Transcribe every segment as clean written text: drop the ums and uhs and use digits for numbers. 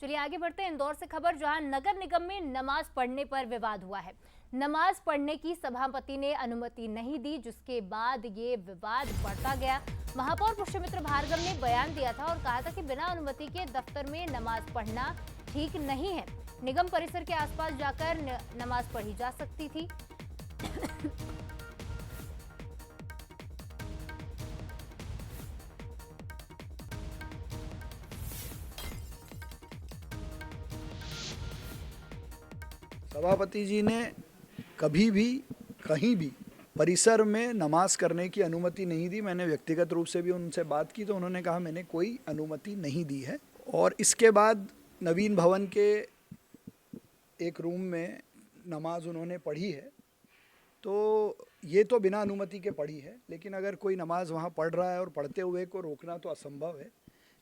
चलिए आगे बढ़ते हैं इंदौर से खबर, जहां नगर निगम में नमाज पढ़ने पर विवाद हुआ है। नमाज पढ़ने की सभापति ने अनुमति नहीं दी, जिसके बाद ये विवाद बढ़ता गया। महापौर पुष्यमित्र भार्गव ने बयान दिया था और कहा था कि बिना अनुमति के दफ्तर में नमाज पढ़ना ठीक नहीं है। निगम परिसर के आसपास जाकर नमाज पढ़ी जा सकती थी। सभापति जी ने कभी भी कहीं भी परिसर में नमाज करने की अनुमति नहीं दी। मैंने व्यक्तिगत रूप से भी उनसे बात की तो उन्होंने कहा मैंने कोई अनुमति नहीं दी है। और इसके बाद नवीन भवन के एक रूम में नमाज उन्होंने पढ़ी है, तो ये तो बिना अनुमति के पढ़ी है, लेकिन अगर कोई नमाज वहाँ पढ़ रहा है और पढ़ते हुए को रोकना तो असंभव है।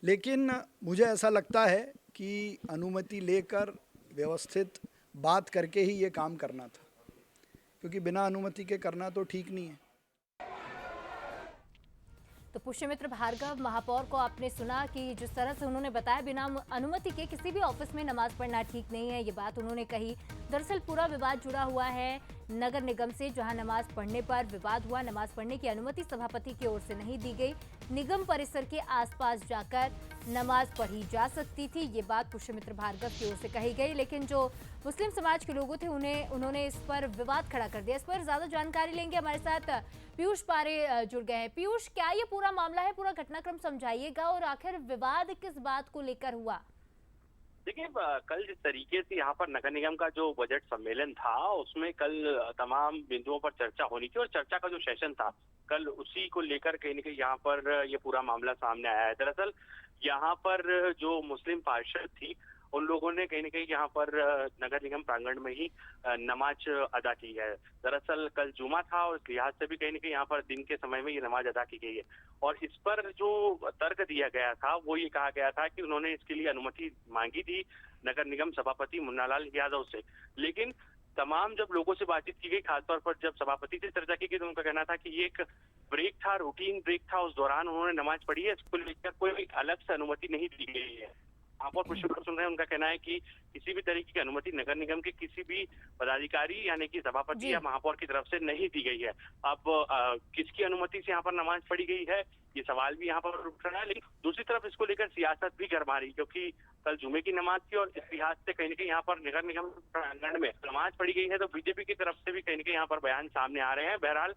लेकिन मुझे ऐसा लगता है कि अनुमति लेकर व्यवस्थित बात करके ही ये काम करना था, क्योंकि बिना अनुमति के करना तो ठीक नहीं है। तो पुष्यमित्र भार्गव महापौर को आपने सुना कि जिस तरह से उन्होंने बताया बिना अनुमति के किसी भी ऑफिस में नमाज पढ़ना ठीक नहीं है, ये बात उन्होंने कही। दरअसल पूरा विवाद जुड़ा हुआ है नगर निगम से, जहां नमाज पढ़ने पर विवाद हुआ। नमाज पढ़ने की अनुमति सभापति की ओर से नहीं दी गई। निगम परिसर के आसपास जाकर नमाज पढ़ी जा सकती थी, ये बात पुष्यमित्र भार्गव की ओर से कही गई। लेकिन जो मुस्लिम समाज के लोगों थे उन्होंने इस पर विवाद खड़ा कर दिया। इस पर ज्यादा जानकारी लेंगे, हमारे साथ पीयूष पारे जुड़ गए हैं। पीयूष, क्या ये पूरा मामला है, पूरा घटनाक्रम समझाइएगा और आखिर विवाद किस बात को लेकर हुआ? देखिए, कल जिस तरीके से यहाँ पर नगर निगम का जो बजट सम्मेलन था, उसमें कल तमाम बिंदुओं पर चर्चा होनी थी और चर्चा का जो सेशन था कल, उसी को लेकर कहीं न कहीं यहाँ पर ये पूरा मामला सामने आया है। दरअसल यहाँ पर जो मुस्लिम पार्षद थी, उन लोगों ने कहीं न कहीं यहाँ पर नगर निगम प्रांगण में ही नमाज अदा की है। दरअसल कल जुमा था और इस लिहाज से भी कहीं न कहीं यहाँ पर दिन के समय में ये नमाज अदा की गई है। और इस पर जो तर्क दिया गया था वो ये कहा गया था कि उन्होंने इसके लिए अनुमति मांगी थी नगर निगम सभापति मुन्नालाल यादव से, लेकिन तमाम जब लोगों से बातचीत की गई, खासतौर पर जब सभापति से चर्चा की गई, तो उनका कहना था कि ये एक ब्रेक था, रूटीन ब्रेक था, उस दौरान उन्होंने नमाज पढ़ी है, इसको लेकर कोई अलग से अनुमति नहीं दी गई है। महापौर पुष्यमित्र सुन रहे हैं, उनका कहना है कि किसी भी तरीके की अनुमति नगर निगम के किसी भी पदाधिकारी यानी कि सभापति या महापौर की तरफ से नहीं दी गई है। अब किसकी अनुमति से यहाँ पर नमाज पढ़ी गई है, ये सवाल भी यहाँ पर उठ रहा है। लेकिन दूसरी तरफ इसको लेकर सियासत भी गरमा रही, क्योंकि कल जुमे की नमाज थी और इस लिहाज से कहीं न कहीं यहाँ पर नगर निगम प्रांगण में नमाज पढ़ी गई है, तो बीजेपी की तरफ से भी कहीं न कहीं यहाँ पर बयान सामने आ रहे हैं। बहरहाल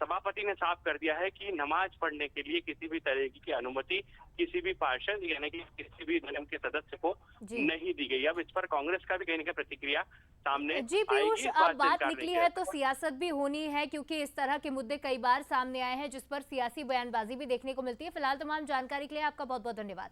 सभापति ने साफ कर दिया है कि नमाज पढ़ने के लिए किसी भी तरह की अनुमति किसी भी पार्षद यानी कि किसी भी निगम के सदस्य को नहीं दी गई। अब इस पर कांग्रेस का भी कहीं ना कहीं प्रतिक्रिया सामने जी पीयूष, अब बात निकली है तो सियासत भी होनी है, क्योंकि इस तरह के मुद्दे कई बार सामने आए हैं जिस पर सियासी बयानबाजी भी देखने को मिलती है। फिलहाल तमाम जानकारी के लिए आपका बहुत बहुत धन्यवाद।